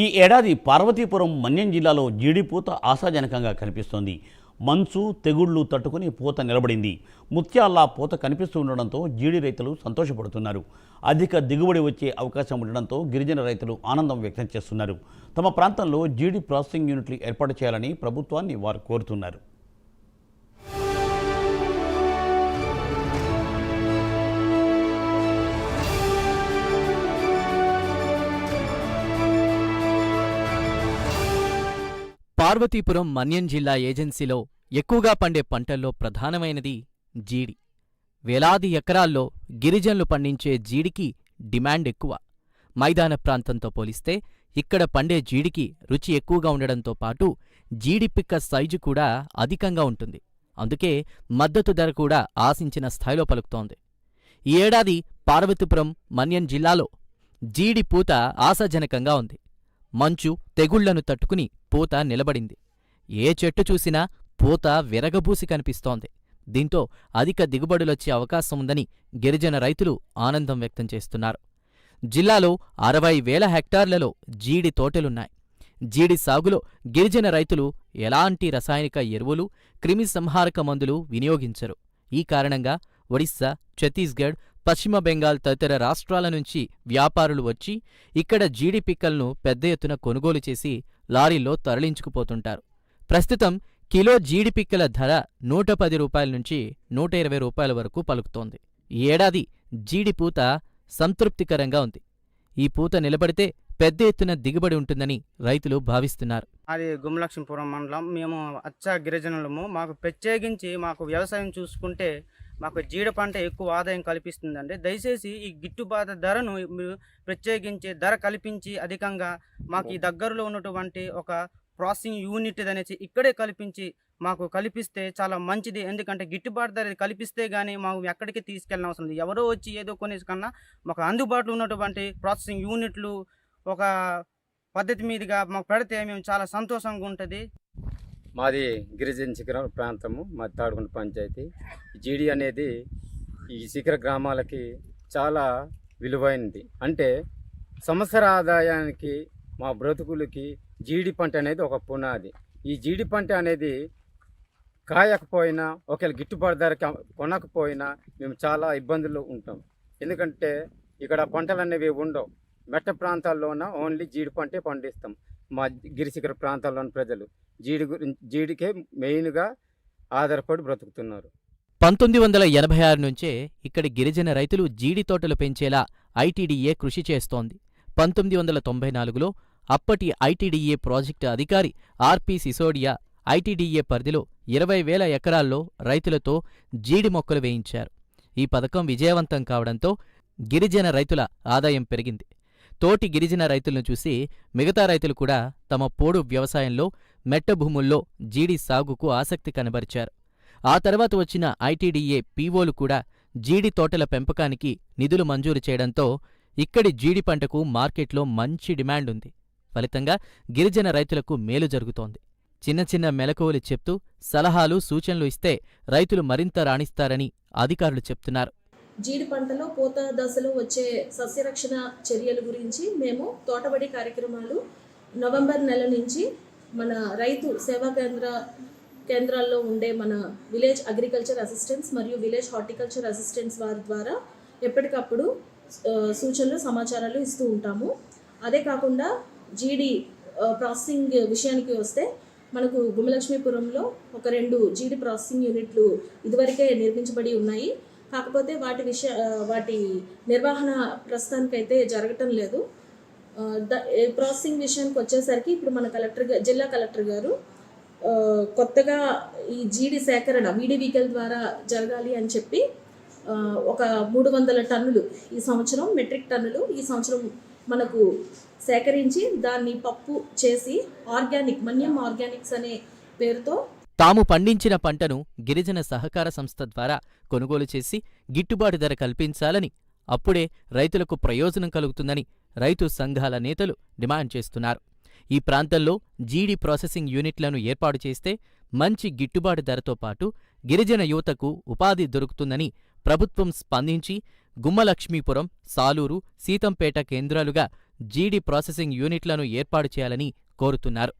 ఈ ఏడాది పార్వతీపురం మన్యం జిల్లాలో జీడి పూత ఆశాజనకంగా కనిపిస్తోంది. మంచు తెగుళ్లు తట్టుకుని పూత నిలబడింది. ముత్యాల్లా పూత కనిపిస్తూ ఉండడంతో జీడి రైతులు సంతోషపడుతున్నారు. అధిక దిగుబడి వచ్చే అవకాశం ఉండడంతో గిరిజన రైతులు ఆనందం వ్యక్తం చేస్తున్నారు. తమ ప్రాంతంలో జీడి ప్రాసెసింగ్ యూనిట్లు ఏర్పాటు చేయాలని ప్రభుత్వాన్ని వారు కోరుతున్నారు. పార్వతీపురం మన్యం జిల్లా ఏజెన్సీలో ఎక్కువగా పండే పంటల్లో ప్రధానమైనది జీడి. వేలాది ఎకరాల్లో గిరిజనులు పండించే జీడికి డిమాండ్ ఎక్కువ. మైదాన ప్రాంతంతో పోలిస్తే ఇక్కడ పండే జీడికి రుచి ఎక్కువగా ఉండడంతో పాటు జీడి పిక్క సైజు కూడా అధికంగా ఉంటుంది. అందుకే మద్దతు ధర కూడా ఆశించిన స్థాయిలో పలుకుతోంది. ఈ ఏడాది పార్వతీపురం మన్యం జిల్లాలో జీడి పూత ఆశాజనకంగా ఉంది. మంచు తెగుళ్లను తట్టుకుని పూత నిలబడింది. ఏ చెట్టు చూసినా పూత విరగబూసి కనిపిస్తోంది. దీంతో అధిక దిగుబడులొచ్చే అవకాశం ఉందని గిరిజన రైతులు ఆనందం వ్యక్తం చేస్తున్నారు. జిల్లాలో 60,000 హెక్టార్లలో జీడి తోటలున్నాయి. జీడి సాగులో గిరిజన రైతులు ఎలాంటి రసాయనిక ఎరువులు, క్రిమి సంహారక మందులు వినియోగించరు. ఈ కారణంగా ఒడిశా, ఛత్తీస్గఢ్, పశ్చిమ బెంగాల్ తదితర రాష్ట్రాల నుంచి వ్యాపారులు వచ్చి ఇక్కడ జీడి పిక్కలను పెద్ద ఎత్తున కొనుగోలు చేసి లారీల్లో తరలించుకుపోతుంటారు. ప్రస్తుతం కిలో జీడి పిక్కల ధర 110 రూపాయల నుంచి 120 రూపాయల వరకు పలుకుతోంది. ఈ ఏడాది జీడి పూత సంతృప్తికరంగా ఉంది. ఈ పూత నిలబడితే పెద్ద ఎత్తున దిగుబడి ఉంటుందని రైతులు భావిస్తున్నారు. అది గుమ్మలక్ష్మీపురం మండలం. మేము గిరిజనులము. మాకు ప్రత్యేకించి వ్యవసాయం చూసుకుంటే మాకు జీడి పంట ఎక్కువ ఆదాయం కల్పిస్తుందండి. దయచేసి ఈ గిట్టుబాటు ధరను ప్రత్యేకించి ధర కల్పించి అధికంగా మాకు ఈ దగ్గరలో ఉన్నటువంటి ఒక ప్రాసెసింగ్ యూనిట్ అనేసి ఇక్కడే మాకు కల్పిస్తే చాలా మంచిది. ఎందుకంటే గిట్టుబాటు ధర కల్పిస్తే కానీ మాకు ఎక్కడికి తీసుకెళ్ళిన అవసరం లేదు. ఎవరో వచ్చి ఏదో కొనేసి కన్నా మాకు అందుబాటులో ఉన్నటువంటి ప్రాసెసింగ్ యూనిట్లు ఒక పద్ధతి మీదుగా మాకు పెడితే మేము చాలా సంతోషంగా ఉంటుంది. మాది గిరిజన శిఖర ప్రాంతము, మాది తాడుగుంట పంచాయతీ. జీడి అనేది ఈ శిఖర గ్రామాలకి చాలా విలువైనది. అంటే సంవత్సర ఆదాయానికి మా బ్రతుకులకి జీడి పంట అనేది ఒక పునాది. ఈ జీడి పంట అనేది కాయకపోయినా, ఒకవేళ గిట్టుబాటు ధర కొనకపోయినా మేము చాలా ఇబ్బందులు ఉంటాం. ఎందుకంటే ఇక్కడ పంటలు అనేవి ఉండవు. మెట్ట ప్రాంతాల్లోన ఓన్లీ జీడి పంటే పండిస్తాం. మా గిరిశిఖర ప్రాంతాల్లోని ప్రజలు జీడికే మెయిన్గా ఆధారపడి బ్రతుకుతున్నారు. 1986 నుంచే ఇక్కడి గిరిజన రైతులు జీడి తోటలు పెంచేలా ఐటీడీఏ కృషి చేస్తోంది. 1994లో అప్పటి ఐటీడీఏ ప్రాజెక్టు అధికారి ఆర్పి సిసోడియా ఐటీడీఏ పరిధిలో 20,000 ఎకరాల్లో రైతులతో జీడి మొక్కలు వేయించారు. ఈ పథకం విజయవంతం కావడంతో గిరిజన రైతుల ఆదాయం పెరిగింది. తోటి గిరిజన రైతులను చూసి మిగతా రైతులు కూడా తమ పోడు వ్యవసాయంలో మెట్ట భూముల్లో జీడి సాగుకు ఆసక్తి కనబరిచారు. ఆ తర్వాత వచ్చిన ఐటీడీఏ పీఓలు కూడా జీడి తోటల పెంపకానికి నిధులు మంజూరు చేయడంతో ఇక్కడి జీడి పంటకు మార్కెట్లో మంచి డిమాండ్ ఉంది. ఫలితంగా గిరిజన రైతులకు మేలు జరుగుతోంది. చిన్న చిన్న మెలకువలు చెప్తూ సలహాలు, సూచనలు ఇస్తే రైతులు మరింత రాణిస్తారని అధికారులు చెప్తున్నారు. జీడి పంటలో పూత దశలో వచ్చే సస్యరక్షణ చర్యల గురించి మేము తోటబడి కార్యక్రమాలు నవంబర్ నెల నుంచి మన రైతు సేవా కేంద్రాల్లో ఉండే మన విలేజ్ అగ్రికల్చర్ అసిస్టెంట్స్ మరియు విలేజ్ హార్టికల్చర్ అసిస్టెంట్స్ వారి ద్వారా ఎప్పటికప్పుడు సూచనలు, సమాచారాలు ఇస్తూ ఉంటాము. అదే కాకుండా జీడి ప్రాసెసింగ్ విషయానికి వస్తే మనకు గుమ్మలక్ష్మీపురంలో ఒక 2 జీడి ప్రాసెసింగ్ యూనిట్లు ఇదివరకే నిర్మించబడి ఉన్నాయి. కాకపోతే వాటి నిర్వహణ ప్రస్తుతానికైతే జరగటం లేదు. ప్రాసెసింగ్ విషయానికి వచ్చేసరికి ఇప్పుడు మన జిల్లా కలెక్టర్ గారు కొత్తగా ఈ జీడి సేకరణ వీడివికల్ ద్వారా జరగాలి అని చెప్పి ఒక 300 టన్నులు ఈ సంవత్సరం, మెట్రిక్ టన్నులు ఈ సంవత్సరం మనకు సేకరించి దాన్ని పప్పు చేసి మన్యం ఆర్గానిక్స్ అనే పేరుతో తాము పండించిన పంటను గిరిజన సహకార సంస్థ ద్వారా కొనుగోలు చేసి గిట్టుబాటు ధర కల్పించాలని, అప్పుడే రైతులకు ప్రయోజనం కలుగుతుందని రైతు సంఘాల నేతలు డిమాండ్ చేస్తున్నారు. ఈ ప్రాంతంలో జీడి ప్రాసెసింగ్ యూనిట్లను ఏర్పాటు చేస్తే మంచి గిట్టుబాటు ధరతో పాటు గిరిజన యువతకు ఉపాధి దొరుకుతుందని ప్రభుత్వం స్పందించి గుమ్మలక్ష్మీపురం, సాలూరు, సీతంపేట కేంద్రాలుగా జీడి ప్రాసెసింగ్ యూనిట్లను ఏర్పాటు చేయాలని కోరుతున్నారు.